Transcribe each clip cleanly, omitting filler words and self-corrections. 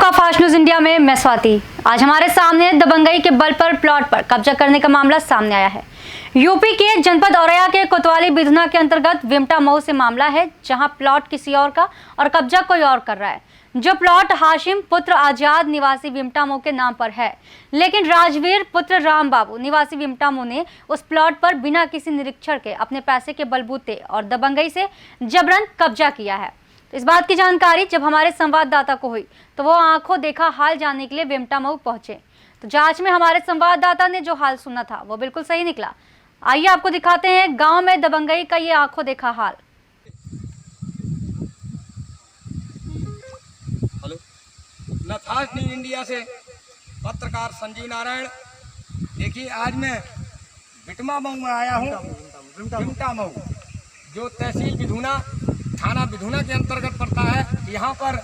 आपका fast news India में मैं स्वाति। आज हमारे सामने दबंगई के बल पर प्लॉट पर कब्जा करने का मामला सामने आया है। यूपी के जनपद औरैया के कोतवाली बिधना के अंतर्गत विमटा मऊ से मामला है, जहां प्लॉट किसी और का और कब्जा कोई और कर रहा है। जो प्लॉट हाशिम पुत्र आजाद निवासी विमटा मऊ के नाम पर है, लेकिन राजवीर पुत्र राम बाबू निवासी विमटा मऊ ने उस प्लॉट पर बिना किसी निरीक्षण के अपने पैसे के बलबूते और दबंगई से जबरन कब्जा किया है। इस बात की जानकारी जब हमारे संवाददाता को हुई तो वो आंखों देखा हाल जानने के लिए विमटा मऊ पहुंचे। तो जांच में हमारे संवाददाता ने जो हाल सुना था वो बिल्कुल सही निकला। आइए आपको दिखाते हैं गांव में दबंगई का ये आंखों देखा हाल। हेलो, मैं फास्ट न्यूज इंडिया से पत्रकार संजीव नारायण। देखिए, आज मैं बिटमा मऊ में आया हूँ। बिमटा मऊ जो तहसील बिधुना थाना बिधुना के अंतर्गत पड़ता है। यहाँ पर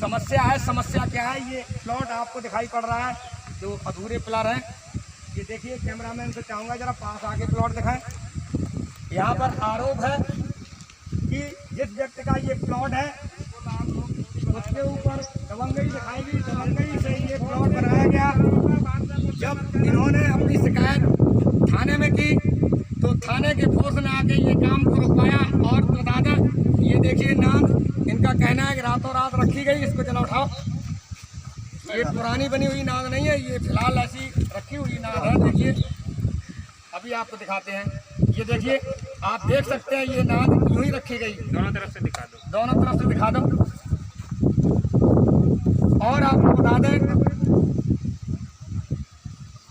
समस्या है। समस्या क्या है? ये प्लॉट आपको दिखाई पड़ रहा है जो अधूरे प्लाट हैं। ये देखिए, कैमरामैन से चाहूँगा जरा पास आके प्लॉट दिखाएं। यहाँ पर आरोप है कि जिस व्यक्ति का ये प्लॉट है उसके ऊपर दबंगई दिखाई गई। दबंगई से ये प्लॉट बनाया गया। जब इन्होंने अपनी शिकायत थाने में की तो थाने के फोर्स ने आके ये काम को रुकवाया। और दादा, ये देखिए नाद, इनका कहना है कि रातों रात रखी गई। इसको चला उठाओ। ये पुरानी बनी हुई नाद नहीं है, ये फिलहाल ऐसी रखी हुई नाद है। देखिए, अभी आपको दिखाते हैं। ये देखिए, आप देख सकते हैं ये नाद यूं ही रखी गई। दोनों तरफ से दिखा दो, दोनों तरफ से दिखा दो। और आपको बता दें,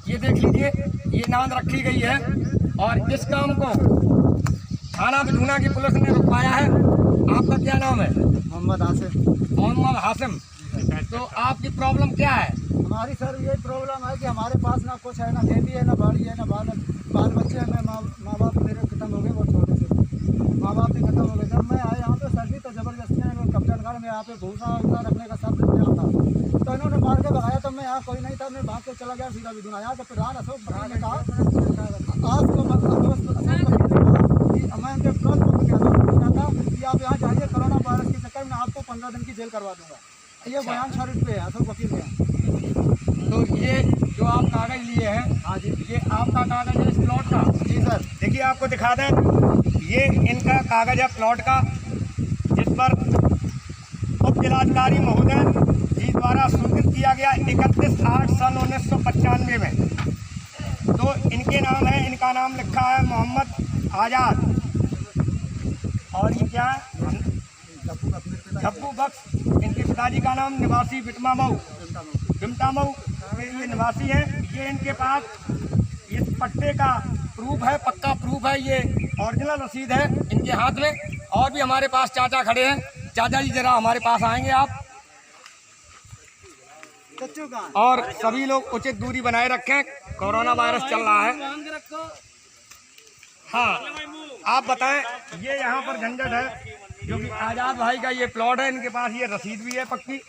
ये देख लीजिए, ये नाद रखी गई है। और इस काम को थाना बिधुना की पुलिस ने रुकवाया है। आपका क्या नाम है? मोहम्मद हासिम। मोहम्मद हासिम। तो आपकी प्रॉब्लम क्या है? हमारी सर ये प्रॉब्लम है कि हमारे पास ना कुछ है, ना खेती है, ना बाड़ी है, ना बाल बच्चे हैं। माँ बाप मेरे खत्म हो गए, वो छोटे से माँ बाप भी खत्म हो गए। जब मैं आया यहाँ पे सर्दी तो जबरदस्ती है कब्जा लगा। मैं यहाँ पे भूसा उसा रखने का सब इंतजाम था, तो इन्होंने मार के भगाया। तो मैं यहाँ कोई नहीं था, मैं भाग के चला गया सीधा बिधुना। यहाँ जब प्रधान अशोक पटेल ने कहा आज को मैं उनके प्लॉट को कहता था कि आप यहाँ जाइए, कोरोना वायरस के चक्कर में आपको 15 दिन की जेल करवा दूंगा। ये बयान शरीफ पे है, अशोक वकील पे। तो ये जो आप कागज लिए हैं, हाँ जी, ये आपका कागज है इस प्लॉट का? जी सर। देखिए, आपको दिखा दें, ये इनका कागज है प्लॉट का, जिस पर उप जिलाधिकारी महोदय जी द्वारा स्वीकृत किया गया 31/8/1995 में। तो इनके नाम है, इनका नाम लिखा है मोहम्मद आजाद। और ये क्या है? झप्पू बख्श। इनके पिताजी का नाम निवासी बिटमा मऊ, बिमटा मऊ के ये निवासी हैं। ये इनके पास इस पट्टे का प्रूफ है, पक्का प्रूफ है। ये ओरिजिनल रसीद है इनके हाथ में। और भी हमारे पास चाचा खड़े हैं। चाचा जी, जरा हमारे पास आएंगे आप। और सभी लोग उचित दूरी बनाए रखें, कोरोना वायरस चल रहा है। हाँ, आप बताएं, ये यहाँ पर झंझट है जो कि आजाद भाई का ये प्लॉट है। इनके पास ये रसीद भी है पक्की।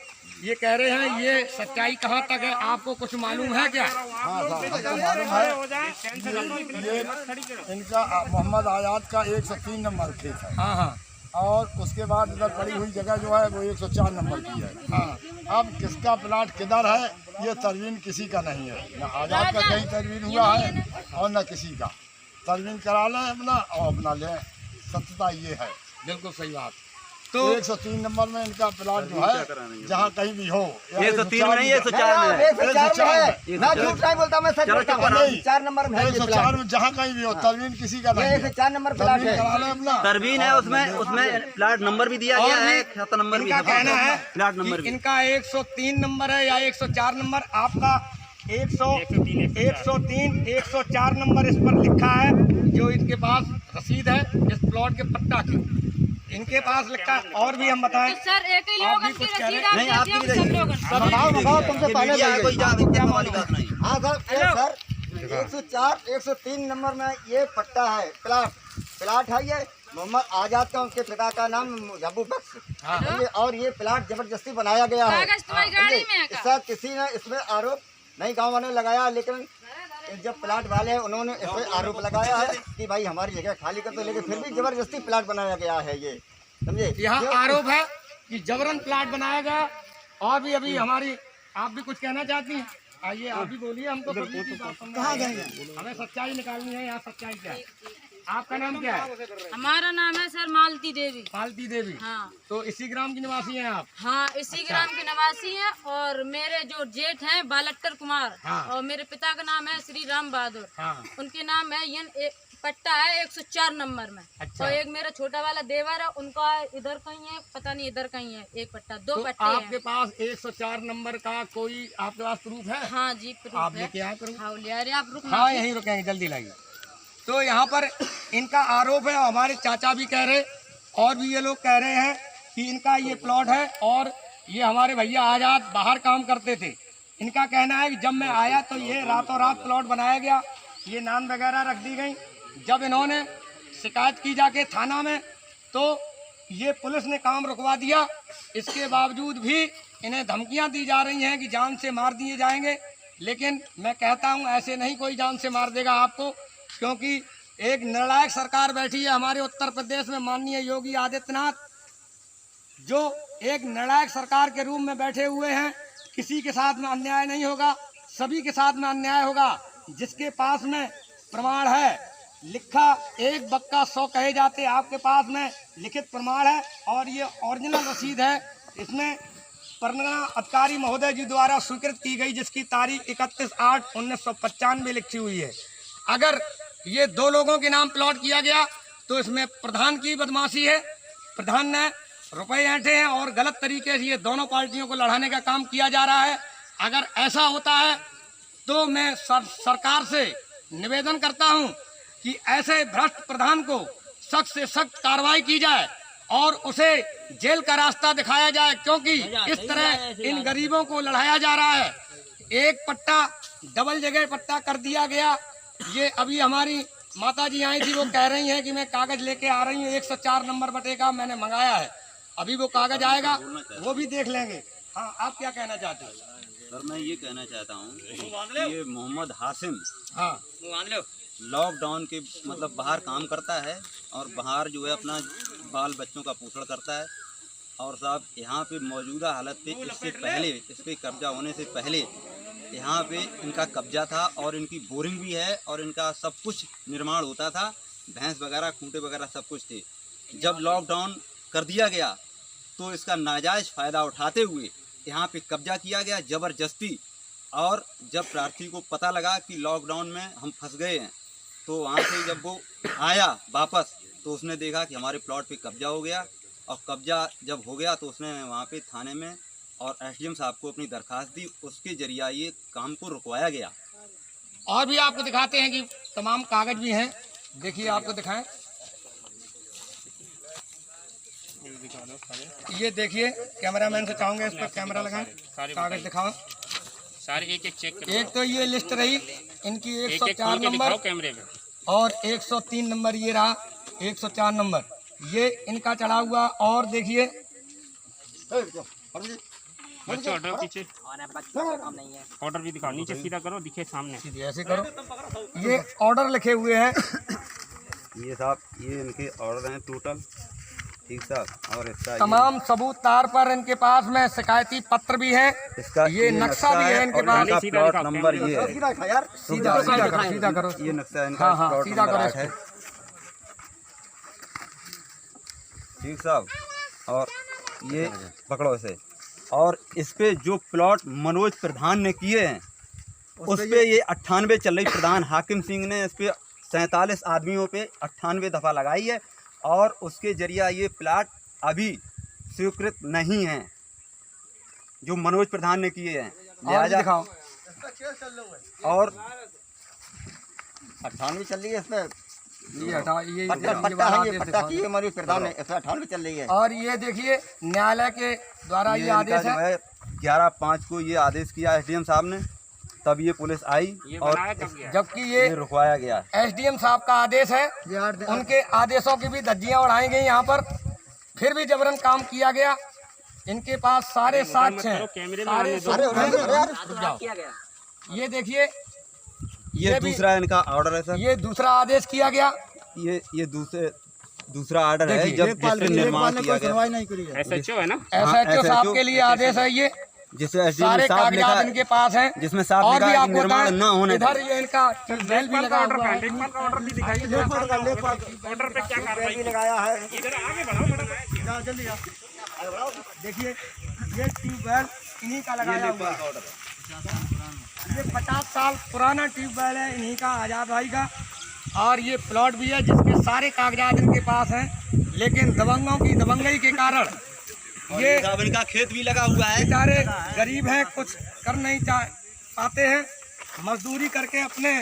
ये कह रहे हैं, ये सच्चाई कहाँ तक है आपको कुछ मालूम है क्या? हाँ साहब, मालूम है। ये इनका मोहम्मद आजाद का 103 नंबर खेत है। हाँ हाँ। और उसके बाद इधर पड़ी हुई जगह जो है वो 104 नंबर की है। हाँ, अब किसका प्लाट किधर है ये तरवीन किसी का नहीं है। न आजाद का कहीं तरवीन हुआ है और न किसी का। तरवीन करा लें अपना और अपना लें, सत्यता ये है। बिल्कुल सही बात। तो 103 नंबर में इनका प्लाट जो है, जहाँ कहीं भी हो। 103 में नहीं, 104 में है। 104 में ना झूठ नहीं बोलता, मैं सच बोलता हूं। 4 नंबर में है ये 104 में जहाँ कहीं भी हो, तरवीन किसी का नहीं है। 104 नंबर प्लाट है। करा लें अपना। तरवीन है उसमें प्लाट नंबर भी दिया गया है, खाता नंबर भी इनका कहना है प्लाट नंबर भी। इनका 103 नंबर है या 104 नंबर। आपका 103 104 नंबर इस पर लिखा है, जो इनके पास रसीद है इस प्लॉट के पट्टा की, इनके पास लिखा है। और भी हम बताएं, तो सर एक ही आप लोग भी कुछ कह रहे हैं? नहीं, आपकी भी सब लोग बताओ तुमसे पहले कोई क्या वाली बात नहीं। हाँ सर, 104 103 नंबर में ये पट्टा है, प्लाट है। ये मोहम्मद आजाद का, उनके पिता का नाम झप्पू बख्श। हाँ। और ये प्लाट जबरदस्ती बनाया गया है। कागज तुम्हारी गाड़ी में है इसका किसी ने इसमें आरोप नहीं गाँव वालों ने लगाया, लेकिन जब प्लाट वाले हैं उन्होंने इस पर आरोप लगाया है कि भाई हमारी जगह खाली कर दो, लेकिन फिर भी जबरदस्ती प्लाट बनाया गया है। ये समझे? यहाँ आरोप है कि जबरन प्लाट बनाया गया। और भी अभी हमारी, आप भी कुछ कहना चाहती हैं? आइए आप भी बोलिए, हमको सभी की बात समझ कहाँ आई। गए? हमें सच्चाई निकालनी है, यहाँ सच्चाई क्या है? आपका नाम क्या है? हमारा नाम है सर मालती देवी। मालती देवी। हाँ तो इसी ग्राम की निवासी हैं आप? हाँ, इसी ग्राम के निवासी हैं। और मेरे जो जेठ हैं बालट्टर कुमार, हाँ। और मेरे पिता का नाम है श्री राम बहादुर। हाँ। उनके नाम है पट्टा है 104 नंबर में। अच्छा। तो एक मेरा छोटा वाला देवर है, उनका इधर कहीं है, पता नहीं इधर कहीं है, एक पट्टा, दो तो पट्टे आपके हैं। पास 104 नंबर का कोई आपके पास प्रूफ है? हाँ जी, आप प्रूफ है। लेके आए प्रूफ? हाँ ले आ रहे, आप रुकना। हाँ यहीं रुकेंगे, जल्दी लाइए। तो यहाँ पर इनका आरोप है, हमारे चाचा भी कह रहे और भी ये लोग कह रहे हैं कि इनका ये प्लॉट है और ये हमारे भैया आजाद बाहर काम करते थे। इनका कहना है कि जब मैं आया तो ये रातों रात प्लॉट बनाया गया, ये नाम वगैरह रख दी गई। जब इन्होंने शिकायत की जाके थाना में तो ये पुलिस ने काम रुकवा दिया। इसके बावजूद भी इन्हें धमकियां दी जा रही हैं कि जान से मार दिए जाएंगे। लेकिन मैं कहता हूं ऐसे नहीं कोई जान से मार देगा आपको, क्योंकि एक निर्णायक सरकार बैठी है हमारे उत्तर प्रदेश में, माननीय योगी आदित्यनाथ, जो एक निर्णायक सरकार के रूप में बैठे हुए हैं। किसी के साथ में अन्याय नहीं होगा, सभी के साथ में अन्याय होगा। जिसके पास में प्रमाण है, लिखा एक बक्का 100 कहे जाते, आपके पास में लिखित प्रमाण है और ये ओरिजिनल रसीद है। इसमें परगना अधिकारी महोदय जी द्वारा स्वीकृत की गई, जिसकी तारीख 31/8/1995 लिखी हुई है। अगर ये दो लोगों के नाम प्लॉट किया गया तो इसमें प्रधान की बदमाशी है। प्रधान ने रुपए ऐंठे हैं और गलत तरीके से ये दोनों पार्टियों को लड़ाने का काम किया जा रहा है। अगर ऐसा होता है तो मैं सरकार से निवेदन करता हूं कि ऐसे भ्रष्ट प्रधान को सख्त से सख्त कार्रवाई की जाए और उसे जेल का रास्ता दिखाया जाए, क्योंकि इस तरह इन गरीबों को लड़ाया जा रहा है। एक पट्टा डबल जगह पट्टा कर दिया गया। ये अभी हमारी माता जी आई थी, वो कह रही हैं कि मैं कागज लेके आ रही हूँ, 104 नंबर बटे का मैंने मंगाया है। अभी वो कागज आएगा, वो भी देख लेंगे। हाँ, आप क्या कहना चाहते हैं? सर मैं ये कहना चाहता हूँ कि ये मोहम्मद हासिम हाँ, लॉकडाउन के मतलब बाहर काम करता है और बाहर जो है अपना बाल बच्चों का पोषण करता है। और साहब यहाँ पे मौजूदा हालत पे इससे पहले, इस पे कब्जा होने से पहले यहाँ पे इनका कब्जा था और इनकी बोरिंग भी है और इनका सब कुछ निर्माण होता था, भैंस वगैरह खूंटे वगैरह सब कुछ थे। जब लॉकडाउन कर दिया गया तो इसका नाजायज़ फ़ायदा उठाते हुए यहाँ पे कब्जा किया गया ज़बरदस्ती। और जब प्रार्थी को पता लगा कि लॉकडाउन में हम फंस गए हैं तो वहाँ से जब वो आया वापस तो उसने देखा कि हमारे प्लॉट पे कब्जा हो गया। और कब्जा जब हो गया तो उसने वहाँ पे थाने में और एसडीएम साहब को अपनी दरखास्त दी, उसके जरिए ये काम को रुकवाया गया। और भी आपको दिखाते हैं कि तमाम कागज भी हैं। देखिए, आपको दिखाएं, ये देखिए, कैमरामैन से चाहूंगा इस पर कैमरा लगाएं, कागज दिखाओ सारे एक चेक करो। एक तो ये लिस्ट रही इनकी एक 104 नंबर कैमरे में, और 103 नंबर ये रहा 104 नंबर, ये इनका चढ़ा हुआ। और देखिए, बच्चों ऑर्डर पीछे, ऑर्डर भी दिखाओ, नीचे सीधा करो, दिखे सामने। सीधे ऐसे करो, ये ऑर्डर लिखे हुए हैं। ये साहब ये इनके ऑर्डर हैं टोटल, ठीक साहब। और इसका तमाम सबूत तार पर इनके पास में शिकायती पत्र भी है, इसका ये नक्शा भी है इनके पास। इनका प्लॉट नंबर ये है, सीधा सीधा करो, सीधा करो। ये नक्शा इनका हाँ, हाँ, प्लॉट सीधा नंबर करो 8 है, ठीक साहब। और ये पकड़ो इसे। और इस पे जो प्लॉट मनोज प्रधान ने किए हैं उस पे ये 98 चल रही। प्रधान हाकिम सिंह ने इस पे 47 आदमियों पे 98 दफ़ा लगाई है और उसके जरिए ये प्लाट अभी स्वीकृत नहीं है जो मनोज प्रधान ने किए हैं। और दिखाओ, और 98 चल रही है इसमें, ये हटाओ, ये पट्टा की मनोज प्रधान है, इसमें 98 चल रही है। और ये देखिए, न्यायालय के द्वारा ये आदेश है। 11/5 को ये आदेश किया एसडीएम साहब ने, तब ये पुलिस आई ये और बनाया कब गया? जबकि ये रुकवाया गया। एसडीएम साहब का आदेश है, उनके आदेशों की भी धज्जियां उड़ाई गई यहाँ पर, फिर भी जबरन काम किया गया। इनके पास सारे साक्ष्य हैं, कैमरे में सारे आने दो। रुक जाओ। ये देखिए, ये भी- दूसरा इनका ऑर्डर है सर। ये दूसरा आदेश किया गया। ये दूसरे दूसरा ऑर्डर है जब जिससे निर्माण किया गया। सुनवाई नहीं करी है। SHO है ना? SHO साहब के लिए आदेश है ये, जिसमें सारे कागजात इनके पास हैं। जिसमें साफ और भी लिखा है आपको निर्माण बताएं, न होने इधर ये इनका ट्यूबवेल भी लगा हुआ है। लेखपाल का ऑर्डर भी दिखाइए। ऑर्डर पे क्या कार्रवाई लगाया है। इधर आगे बढ़ाओ मैडम। जाओ जल्दी आओ। देखिए ये ट्यूबवेल इन्हीं का लगाया हुआ है। ये 50 साल पुराना ट्यूबवेल है इन्हीं का, आजाद भाई का। और ये प्लॉट भी है जिसके सारे कागजात इनके पास हैं, लेकिन दबंगों की दबंगई के कारण ये इनका खेत भी लगा हुआ है। बेचारे गरीब हैं, कुछ कर नहीं पाते हैं, मजदूरी करके अपने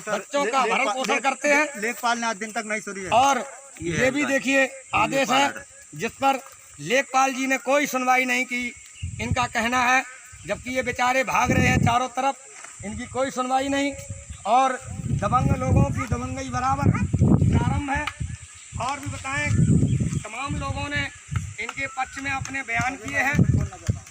बच्चों का भरण पोषण करते हैं। लेखपाल ने आज दिन तक नहीं सुनी है। और ये भी देखिए आदेश है जिस पर लेखपाल जी ने कोई सुनवाई नहीं की, इनका कहना है, जबकि ये बेचारे भाग रहे हैं चारों तरफ, इनकी कोई सुनवाई नहीं। और दबंग लोगों की दबंगई बराबर प्रारंभ है। और भी बताएं, तमाम लोगों ने इनके पक्ष में अपने बयान किए हैं।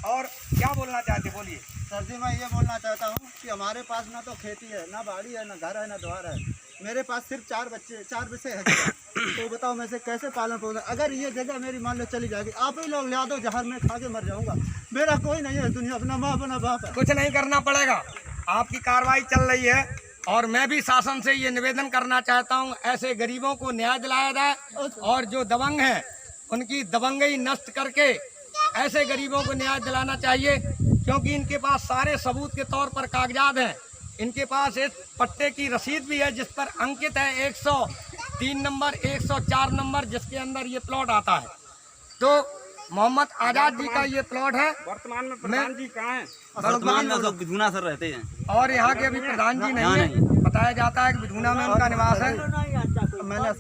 और क्या बोलना चाहते, बोलिए। सर जी मैं ये बोलना चाहता हूँ कि हमारे पास ना तो खेती है, ना बाड़ी है, ना घर है, ना द्वार है। मेरे पास सिर्फ 4 बच्चे, 4 बच्चे हैं। तो बताओ मैं से कैसे पालन पोषण, अगर ये जगह मेरी मान लो चली जाएगी, आप ही लोग ला दो, जहर में खा के मर जाऊंगा। मेरा कोई नहीं है दुनिया, अपना माँ अपना बाप है। कुछ नहीं करना पड़ेगा, आपकी कार्रवाई चल रही है। और मैं भी शासन से ये निवेदन करना चाहता हूँ, ऐसे गरीबों को न्याय दिलाया जाए और जो दबंग हैं उनकी दबंगई नष्ट करके ऐसे गरीबों को न्याय दिलाना चाहिए, क्योंकि इनके पास सारे सबूत के तौर पर कागजात हैं। इनके पास एक पट्टे की रसीद भी है जिस पर अंकित है 103 नंबर, 104 नंबर, जिसके अंदर ये प्लॉट आता है। तो मोहम्मद आजाद जी का ये प्लॉट है। वर्तमान में प्रधान जी कहाँ हैं? वर्तमान में सब विधुना सर रहते हैं और यहाँ के अभी प्रधान जी नहीं है, बताया जाता है कि विधुना में उनका निवास है। मैंने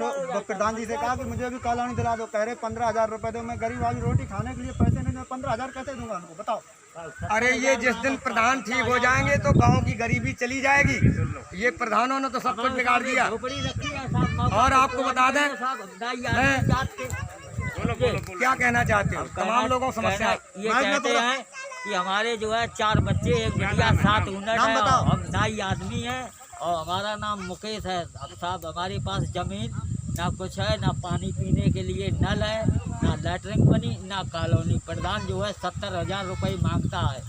प्रधान जी से कहा कि मुझे भी कॉलोनी दिला दो, कह रहे 15,000 रुपए दो। मैं गरीब आदमी, रोटी खाने के लिए पैसे नहीं, मैं 15,000 कैसे दूंगा उनको, बताओ। अरे ये जिस दिन प्रधान ठीक हो जाएंगे तो गांव की गरीबी चली जाएगी। ये प्रधानों ने तो सब कुछ बिगाड़ दिया। और आपको बता दें, क्या कहना चाहते हो, तमाम लोगों को समस्या ये कहते हैं कि हमारे जो है 4 बच्चे, 1 बिटिया, 7 यूनिट है, हम 2 आदमी हैं और हमारा नाम मुकेश है। अब साहब हमारे पास जमीन ना कुछ है, ना पानी पीने के लिए नल है, ना लैटरिन बनी, ना कॉलोनी। प्रधान जो है 70,000 रुपये मांगता है।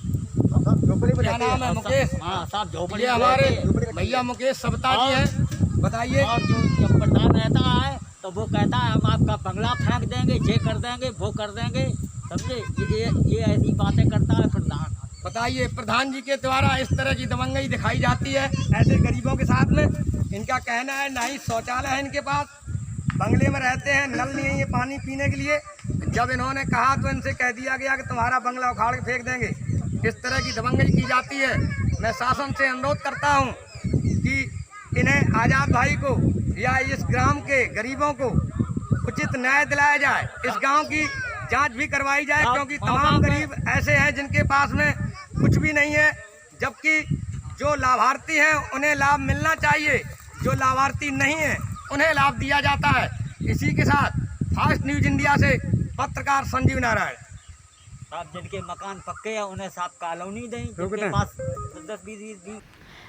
क्या नाम है? मुकेश। हाँ साहब झोपड़ी। ये हमारे भैया मुकेश सबता जी हैं, बताइए। और जो जब प्रधान रहता है तो वो कहता है हम आपका बंगला फेंक देंगे, ये कर देंगे, वो कर देंगे, समझे। ये ऐसी बातें करता है प्रधान। बताइए, प्रधान जी के द्वारा इस तरह की दबंगई दिखाई जाती है ऐसे गरीबों के साथ में। इनका कहना है ना ही शौचालय है इनके पास, बंगले में रहते हैं, नल नहीं है ये पानी पीने के लिए। जब इन्होंने कहा तो इनसे कह दिया गया कि तुम्हारा बंगला उखाड़ के फेंक देंगे। इस तरह की दबंगई की जाती है। मैं शासन से अनुरोध करता हूँ कि इन्हें, आजाद भाई को या इस ग्राम के गरीबों को उचित न्याय दिलाया जाए। इस गांव की जांच भी करवाई जाए, क्योंकि तमाम गरीब ऐसे हैं जिनके पास में कुछ भी नहीं है, जबकि जो लाभार्थी हैं उन्हें लाभ मिलना चाहिए, जो लाभार्थी नहीं है उन्हें लाभ दिया जाता है। इसी के साथ फास्ट न्यूज इंडिया से पत्रकार संजीव नारायण। साहब जिनके मकान पक्के हैं उन्हें साहब कॉलोनी दें, जिनके पास 10-20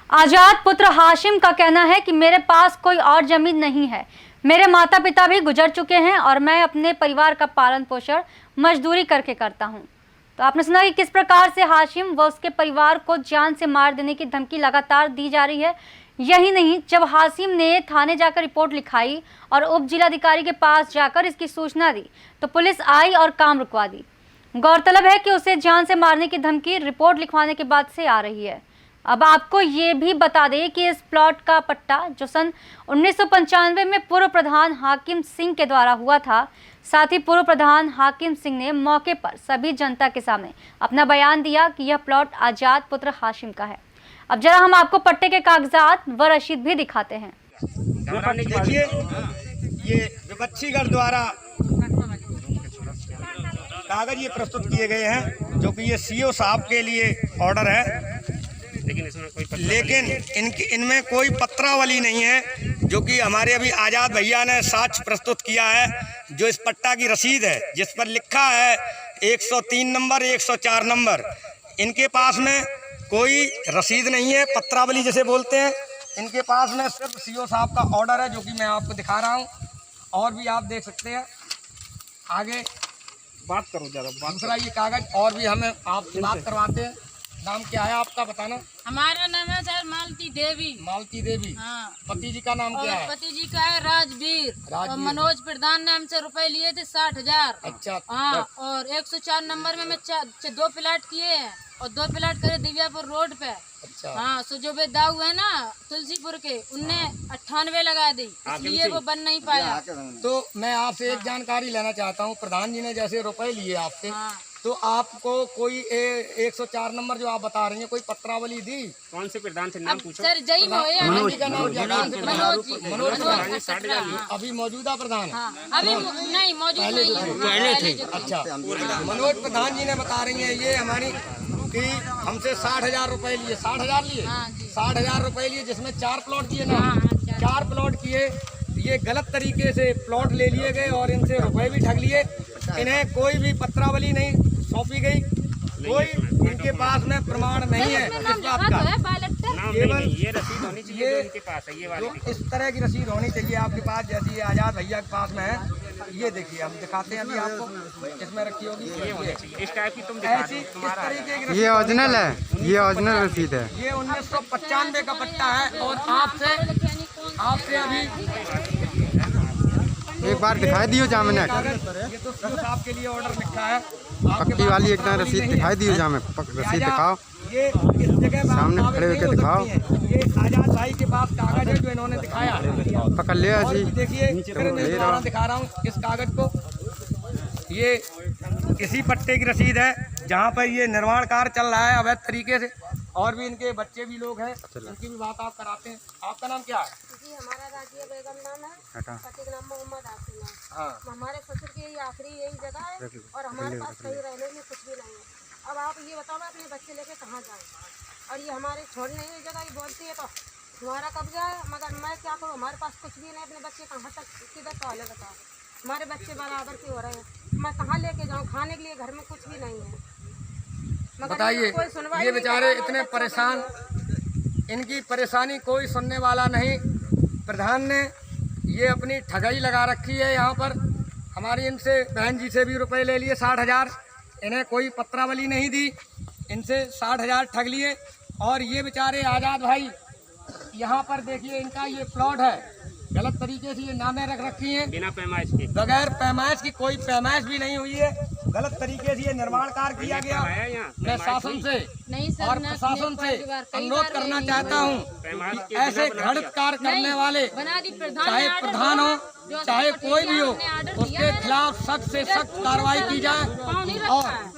आजाद पुत्र हाशिम का कहना है कि मेरे पास कोई और जमीन नहीं है, मेरे माता पिता भी गुजर चुके हैं और मैं अपने परिवार का पालन पोषण मजदूरी करके करता हूं। तो आपने सुना कि किस प्रकार से हाशिम व उसके परिवार को जान से मार देने की धमकी लगातार दी जा रही है। यही नहीं, जब हाशिम ने थाने जाकर रिपोर्ट लिखाई और उप जिलाधिकारी के पास जाकर इसकी सूचना दी तो पुलिस आई और काम रुकवा दी। गौरतलब है कि उसे जान से मारने की धमकी रिपोर्ट लिखवाने के बाद से आ रही है। अब आपको ये भी बता दें कि इस प्लॉट का पट्टा जो सन 1995 में पूर्व प्रधान हाकिम सिंह के द्वारा हुआ था, साथ ही पूर्व प्रधान हाकिम सिंह ने मौके पर सभी जनता के सामने अपना बयान दिया कि यह प्लॉट आजाद पुत्र हाशिम का है। अब जरा हम आपको पट्टे के कागजात व रसीद भी दिखाते हैं। देखिए, ये विपक्षीगढ़ द्वारा कागज ये प्रस्तुत किए गए हैं, जो कि ये सीओ साहब के लिए ऑर्डर है, लेकिन इनमें कोई पत्रावली नहीं है, जो कि हमारे अभी आजाद भैया ने साक्ष्य प्रस्तुत किया है। जो इस पट्टा की रसीद है जिस पर लिखा है 103 नंबर, 104 नंबर, इनके पास में कोई रसीद नहीं है, पत्रावली जिसे बोलते हैं। इनके पास में सिर्फ सीओ साहब का ऑर्डर है, जो कि मैं आपको दिखा रहा हूँ। और भी आप देख सकते हैं आगे। बात करो जरा, बात दूसरा ये कागज और भी हमें आपसे बात करवाते हैं। नाम क्या है आपका, बताना। हमारा नाम है सर मालती देवी। मालती देवी। हाँ। पति जी का नाम क्या और है? पति जी का है राजवीर। और मनोज प्रधान ने हमसे रुपए लिए थे 60,000। अच्छा। हाँ, और 104 नंबर में मैं 2 प्लाट किए हैं और 2 प्लाट करे दिव्यापुर रोड पे। अच्छा। हाँ, सो जो बेदाऊ है ना तुलसीपुर के, उनने 98 लगा दी, इसलिए वो बन नहीं पाया। तो मैं आपसे एक जानकारी लेना चाहता हूँ। प्रधान जी ने जैसे रुपए लिए आपसे, हाँ। तो आपको कोई 104 नंबर जो आप बता रही हैं, कोई पत्रावली दी? कौन से प्रधान से नाम अब पूछो। सर जई मोया प्रधान जी का नाम क्या? मनोज जी। मनोज मनोज सत्रह, हाँ। अभी मौजूदा प्रधान है? हाँ, अभी नहीं मौजूद नहीं है। पहले थे। अच्छा। मनोज प्रधान जी ने बता रही हैं ये हमारी कि हमसे 60,000 रुपए लिए। 60,000 लिए? हाँ जी। 60,000 रुपए लिए, जिसमें 4 प्लॉट किए ना। हाँ, हाँ, 4 प्लॉट किए, ये गलत तरीके से प्लॉट ले लिए गए और इनसे रुपए भी ठग लिए। इन्हें कोई भी पत्रावली नहीं सौंपी गई, कोई इनके पास में प्रमाण नहीं है इस बात का। नाम केवल नहीं, ये रसीद होनी चाहिए ये जो इनके पास है, ये वाली जो इस तरह की रसीद होनी चाहिए आपके पास, जैसी ये आजाद भैया के पास में है। ये देखिए, हम दिखाते हैं अभी आपको, इसमें रखी होगी ये होनी चाहिए। इस टाइप की तुम दिखा ऐसी दो, इस तुम्हारा है। तरीके की रसीद ये होनी ओरिजिनल चाहिए। है, ये ओरिजिनल रसीद है। ये 1995 का पट्टा है और आपसे अभी एक बार दिखाई दियो जामने ये तो साहब के लिए ऑर्डर लिखा है। पक्की वाली एकदम रसीद दिखाई दियो जामे, रसीद दिखाओ, ये इस जगह पे सामने आप खड़े कागज होकर नहीं हो दिखाओ। सकती हैं। ये आजाद भाई के पास कागज है जो इन्होंने दिखाया है। पकड़ ले और ऐसी। भी देखिए, फिर मैं दोबारा दिखा रहा हूँ इस कागज को। ये इसी पट्टे की रसीद है जहाँ पर ये निर्माण कार्य चल रहा है अवैध तरीके से। और भी इनके बच्चे भी लोग हैं, उनकी भी बात आप कराते हैं। आपका नाम क्या है? जी, हमारा राजिया बेगम नाम है, पति का नाम मोहम्मद आसिम है। हाँ। हमारे ससुर की यही आखिरी यही जगह है और हमारे पास कहीं रहने में कुछ भी नहीं है। अब आप ये बताओ, मैं अपने बच्चे लेके कहाँ जाऊँ? और ये हमारे छोड़ने की जगह ये बोलती है तो हमारा कब्जा है, मगर मैं क्या करूँ? हमारे पास कुछ भी नहीं, अपने बच्चे कहाँ तक किधर पहले बताओ। हमारे बच्चे बराबर के हो रहे हैं, मैं कहाँ लेके जाऊँ? खाने के लिए घर में कुछ भी नहीं है। बताइए, ये बेचारे इतने परेशान, इनकी परेशानी कोई सुनने वाला नहीं। प्रधान ने ये अपनी ठगाई लगा रखी है यहाँ पर। हमारी इनसे बहन जी से भी रुपए ले लिए 60,000, इन्हें कोई पत्रावली नहीं दी, इनसे 60,000 ठग लिए। और ये बेचारे आजाद भाई यहाँ पर देखिए, इनका ये प्लॉट है, गलत तरीके से ये नामें रख रखी हैं, बिना पैमाइश के, बगैर पैमाइश की, कोई पैमाइश भी नहीं हुई है। गलत तरीके से ये निर्माण कार्य किया गया। मैं शासन से नहीं सर, और मैं प्रशासन से कई अनुरोध बार करना गई चाहता हूँ कि ऐसे घृणित कार्य करने वाले, बना दी प्रधान चाहे ने ऑर्डर प्रधान हो जो चाहे आपको कोई भी हो, आपने ऑर्डर दिया उसके है, खिलाफ सख्त से सख्त कार्रवाई की जाए। पाँव नहीं रखा और है।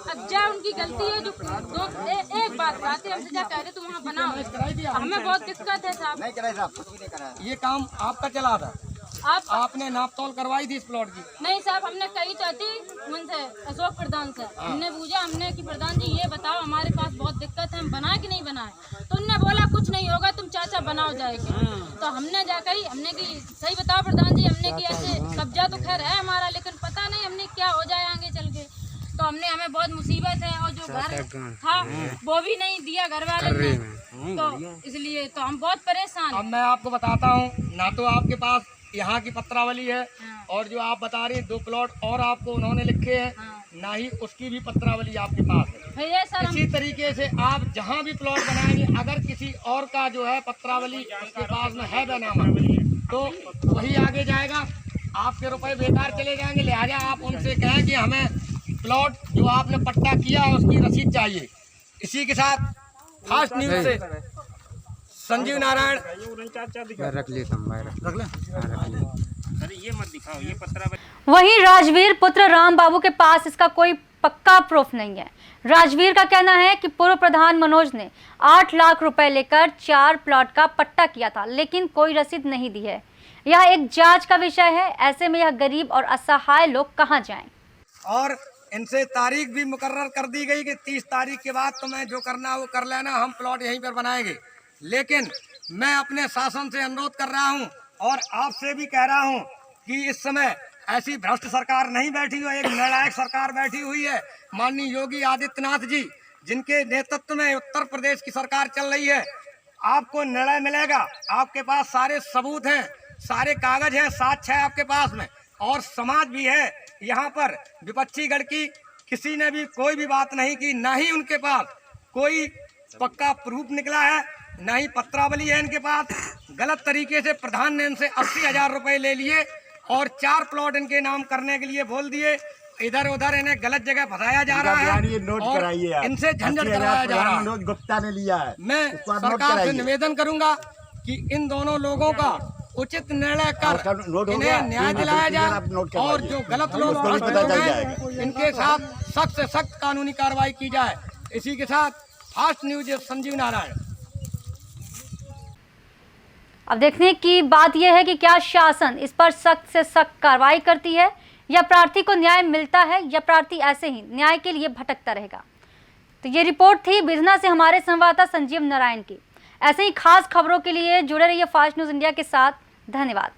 अब जा उनकी गलती है जो एक बात बात है, हमसे जा कह रहे तुम वहाँ बनाओ, हमें बहुत दिक्कत है साहब। ये काम आपका चला था, आप आपने नाप तोल करवाई थी इस प्लॉट की? नहीं साहब, हमने कही तो थी उनसे, अशोक प्रधान से हमने पूछा, हमने कि प्रधान जी ये बताओ हमारे पास बहुत दिक्कत है, हम बनाए कि नहीं बनाए? तो उनने बोला कुछ नहीं होगा, तुम चाचा बनाओ जाएगी। तो हमने जाकर हमने की सही बताओ प्रधान जी, हमने की ऐसे कब्जा तो खैर है हमारा, लेकिन पता नहीं हमने क्या हो जाए आगे चल के। तो हमें बहुत मुसीबत है और जो घर था वो भी नहीं दिया घर वाले ने, तो इसलिए तो हम बहुत परेशान अब मैं आपको बताता हूँ, ना तो आपके पास यहाँ की पत्रावली है और जो आप बता रही 2 प्लॉट और आपको उन्होंने लिखे हैं, ना ही उसकी भी पत्रावली आपके पास है। भैया सर, इसी तरीके से आप जहाँ भी प्लॉट बनाएंगे, अगर किसी और का जो है पत्रावली उसके पास में है बेनामा, तो वही आगे जाएगा, आपके रुपए बेकार चले जाएंगे। लिहाजा आप उनसे कहें कि हमें प्लॉट जो आपने पट्टा किया है उसकी रसीद चाहिए। इसी के साथ फास्ट न्यूज से संजीव नारायण। रख लेता हूँ, रख ले। अरे ये मत दिखाओ, ये पत्रावली। वहीं राजवीर पुत्र राम बाबू के पास इसका कोई पक्का प्रूफ नहीं है। राजवीर का कहना है कि पूर्व प्रधान मनोज ने 8 लाख रुपए लेकर 4 प्लॉट का पट्टा किया था, लेकिन कोई रसीद नहीं दी है। यह एक जांच का विषय है। ऐसे में यह गरीब और असहाय लोग कहां जाएं? और इनसे तारीख भी मुकर्रर कर दी गई कि 30 तारीख के बाद तुम्हें जो करना है वो कर लेना, हम प्लॉट यहीं पर बनाएंगे। लेकिन मैं अपने शासन से अनुरोध कर रहा हूं और आपसे भी कह रहा हूं कि इस समय ऐसी भ्रष्ट सरकार नहीं बैठी हुई, एक निर्णायक सरकार बैठी हुई है। माननीय योगी आदित्यनाथ जी, जिनके नेतृत्व में उत्तर प्रदेश की सरकार चल रही है। आपको निर्णय मिलेगा, आपके पास सारे सबूत हैं। सारे कागज हैं, साक्ष्य है आपके पास में, और समाज भी है यहाँ पर। विपक्षी गढ़ की किसी ने भी कोई भी बात नहीं की, ना ही उनके पास कोई पक्का प्रूफ निकला है, ना ही पत्रावली है इनके पास। गलत तरीके से प्रधान ने इनसे 80,000 रुपए ले लिए और 4 प्लॉट इनके नाम करने के लिए बोल दिए। इधर उधर इन्हें गलत जगह फंसाया जा रहा है और इनसे झंझट कराया जा रहा है। गुप्ता ने लिया है। मैं सरकार से निवेदन करूंगा कि इन दोनों लोगों का उचित निर्णय कर इन्हें न्याय दिलाया जाए और जो गलत लोग हैं इनके साथ सख्त से सख्त कानूनी कार्रवाई की जाए। इसी के साथ फास्ट न्यूज संजीव नारायण। अब देखने की बात यह है कि क्या शासन इस पर सख्त से सख्त कार्रवाई करती है या प्रार्थी को न्याय मिलता है या प्रार्थी ऐसे ही न्याय के लिए भटकता रहेगा। तो ये रिपोर्ट थी बिधना से हमारे संवाददाता संजीव नारायण की। ऐसे ही खास खबरों के लिए जुड़े रहिए फास्ट न्यूज इंडिया के साथ। धन्यवाद।